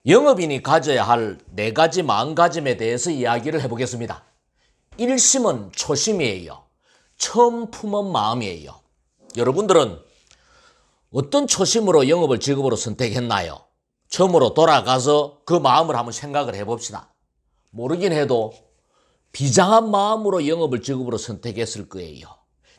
영업인이 가져야 할 4가지 마음가짐에 대해서 이야기를 해보겠습니다. 1심은 초심이에요. 처음 품은 마음이에요. 여러분들은 어떤 초심으로 영업을 직업으로 선택했나요? 처음으로 돌아가서 그 마음을 한번 생각을 해봅시다. 모르긴 해도 비장한 마음으로 영업을 직업으로 선택했을 거예요.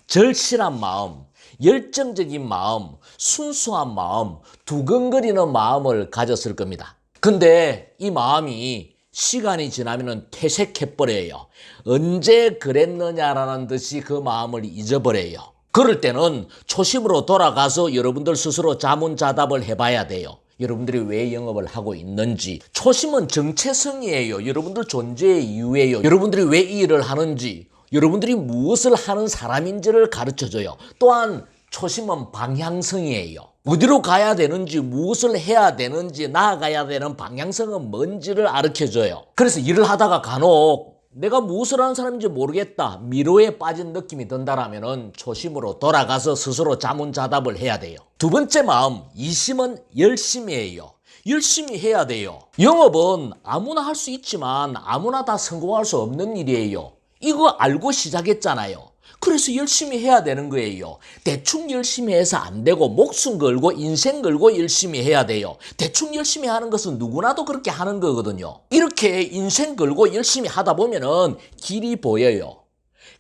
절실한 마음, 열정적인 마음, 순수한 마음, 두근거리는 마음을 가졌을 겁니다. 근데 이 마음이 시간이 지나면 퇴색해버려요. 언제 그랬느냐라는 듯이 그 마음을 잊어버려요. 그럴 때는 초심으로 돌아가서 여러분들 스스로 자문자답을 해봐야 돼요. 여러분들이 왜 영업을 하고 있는지. 초심은 정체성이에요. 여러분들 존재의 이유예요. 여러분들이 왜 이 일을 하는지, 여러분들이 무엇을 하는 사람인지를 가르쳐줘요. 또한 초심은 방향성이에요. 어디로 가야 되는지, 무엇을 해야 되는지, 나아가야 되는 방향성은 뭔지를 가르쳐줘요. 그래서 일을 하다가 간혹 내가 무엇을 하는 사람인지 모르겠다, 미로에 빠진 느낌이 든다라면 초심으로 돌아가서 스스로 자문자답을 해야 돼요. 두 번째 마음, 2심은 열심이에요. 열심히 해야 돼요. 영업은 아무나 할 수 있지만 아무나 다 성공할 수 없는 일이에요. 이거 알고 시작했잖아요. 그래서 열심히 해야 되는 거예요. 대충 열심히 해서 안 되고 목숨 걸고 인생 걸고 열심히 해야 돼요. 대충 열심히 하는 것은 누구나도 그렇게 하는 거거든요. 이렇게 인생 걸고 열심히 하다 보면은 길이 보여요.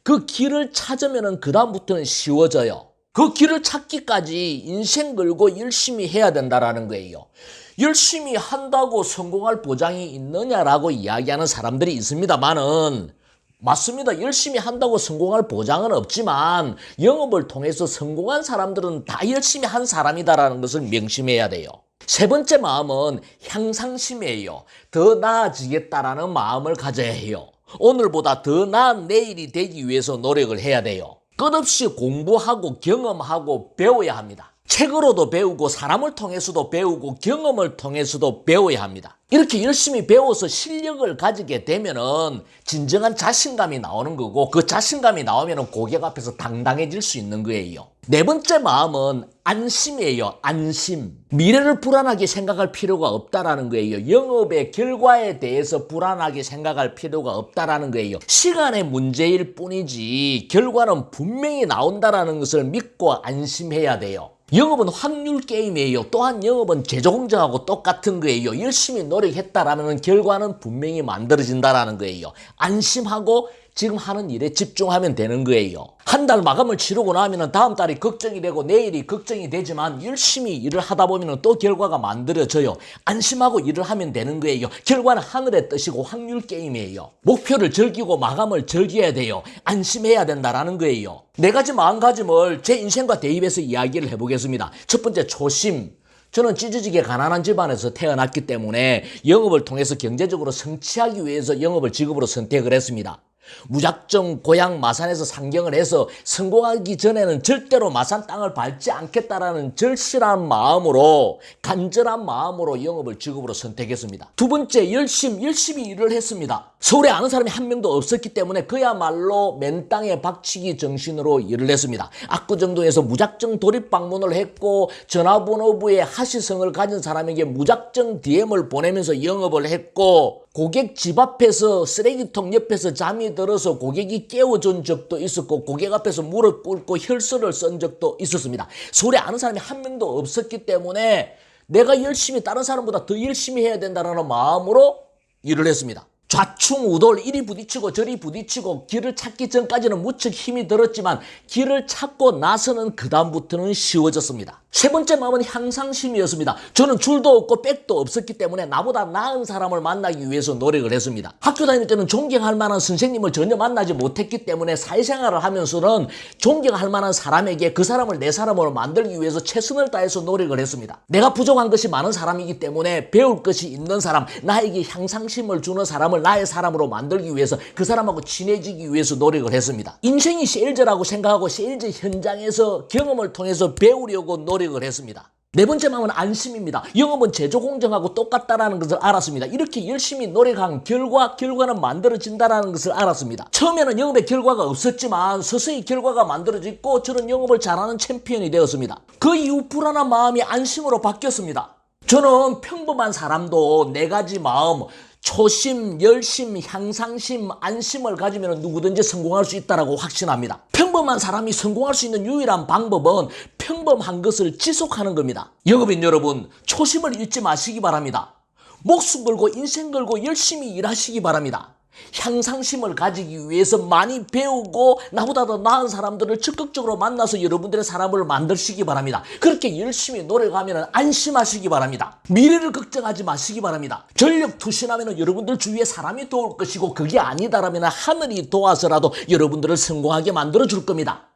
그 길을 찾으면은 그다음부터는 쉬워져요. 그 길을 찾기까지 인생 걸고 열심히 해야 된다라는 거예요. 열심히 한다고 성공할 보장이 있느냐라고 이야기하는 사람들이 있습니다만은 맞습니다. 열심히 한다고 성공할 보장은 없지만 영업을 통해서 성공한 사람들은 다 열심히 한 사람이다라는 것을 명심해야 돼요. 세 번째 마음은 향상심이에요. 더 나아지겠다라는 마음을 가져야 해요. 오늘보다 더 나은 내일이 되기 위해서 노력을 해야 돼요. 끝없이 공부하고 경험하고 배워야 합니다. 책으로도 배우고 사람을 통해서도 배우고 경험을 통해서도 배워야 합니다. 이렇게 열심히 배워서 실력을 가지게 되면은 진정한 자신감이 나오는 거고, 그 자신감이 나오면은 고객 앞에서 당당해질 수 있는 거예요. 네 번째 마음은 안심이에요. 안심. 미래를 불안하게 생각할 필요가 없다라는 거예요. 영업의 결과에 대해서 불안하게 생각할 필요가 없다라는 거예요. 시간의 문제일 뿐이지 결과는 분명히 나온다라는 것을 믿고 안심해야 돼요. 영업은 확률 게임이에요. 또한 영업은 제조공정하고 똑같은 거예요. 열심히 노력했다라면 결과는 분명히 만들어진다라는 거예요. 안심하고 지금 하는 일에 집중하면 되는 거예요. 한 달 마감을 치르고 나면 다음 달이 걱정이 되고 내일이 걱정이 되지만 열심히 일을 하다 보면 또 결과가 만들어져요. 안심하고 일을 하면 되는 거예요. 결과는 하늘의 뜻이고 확률 게임이에요. 목표를 즐기고 마감을 즐겨야 돼요. 안심해야 된다라는 거예요. 4가지 마음가짐을 제 인생과 대입해서 이야기를 해보겠습니다. 첫 번째, 초심. 저는 찢어지게 가난한 집안에서 태어났기 때문에 영업을 통해서 경제적으로 성취하기 위해서 영업을 직업으로 선택을 했습니다. 무작정 고향 마산에서 상경을 해서 성공하기 전에는 절대로 마산 땅을 밟지 않겠다라는 절실한 마음으로, 간절한 마음으로 영업을 직업으로 선택했습니다. 두 번째, 열심히 일을 했습니다. 서울에 아는 사람이 한 명도 없었기 때문에 그야말로 맨 땅에 박치기 정신으로 일을 했습니다. 압구정동에서 무작정 돌입 방문을 했고 전화번호부에 하시성을 가진 사람에게 무작정 DM을 보내면서 영업을 했고, 고객 집 앞에서 쓰레기통 옆에서 잠이 들어서 고객이 깨워준 적도 있었고, 고객 앞에서 무릎 꿇고 혈서를 쓴 적도 있었습니다. 서울에 아는 사람이 한 명도 없었기 때문에 내가 열심히, 다른 사람보다 더 열심히 해야 된다는 마음으로 일을 했습니다. 좌충우돌 이리 부딪히고 저리 부딪히고 길을 찾기 전까지는 무척 힘이 들었지만 길을 찾고 나서는 그다음부터는 쉬워졌습니다. 세 번째 마음은 향상심이었습니다. 저는 줄도 없고 백도 없었기 때문에 나보다 나은 사람을 만나기 위해서 노력을 했습니다. 학교 다닐 때는 존경할 만한 선생님을 전혀 만나지 못했기 때문에 사회생활을 하면서는 존경할 만한 사람에게 그 사람을 내 사람으로 만들기 위해서 최선을 다해서 노력을 했습니다. 내가 부족한 것이 많은 사람이기 때문에 배울 것이 있는 사람, 나에게 향상심을 주는 사람을 나의 사람으로 만들기 위해서 그 사람하고 친해지기 위해서 노력을 했습니다. 인생이 세일즈라고 생각하고 세일즈 현장에서 경험을 통해서 배우려고 노력을 했습니다. 네 번째 마음은 안심입니다. 영업은 제조공정하고 똑같다라는 것을 알았습니다. 이렇게 열심히 노력한 결과는 만들어진다라는 것을 알았습니다. 처음에는 영업의 결과가 없었지만 서서히 결과가 만들어지고 저는 영업을 잘하는 챔피언이 되었습니다. 그 이후 불안한 마음이 안심으로 바뀌었습니다. 저는 평범한 사람도 네 가지 마음, 초심, 열심, 향상심, 안심을 가지면 누구든지 성공할 수 있다고 확신합니다. 평범한 사람이 성공할 수 있는 유일한 방법은 평범한 것을 지속하는 겁니다. 영업인 여러분, 초심을 잃지 마시기 바랍니다. 목숨 걸고 인생 걸고 열심히 일하시기 바랍니다. 향상심을 가지기 위해서 많이 배우고 나보다 더 나은 사람들을 적극적으로 만나서 여러분들의 사람을 만드시기 바랍니다. 그렇게 열심히 노력하면 안심하시기 바랍니다. 미래를 걱정하지 마시기 바랍니다. 전력 투신하면 여러분들 주위에 사람이 도울 것이고 그게 아니다라면 하늘이 도와서라도 여러분들을 성공하게 만들어 줄 겁니다.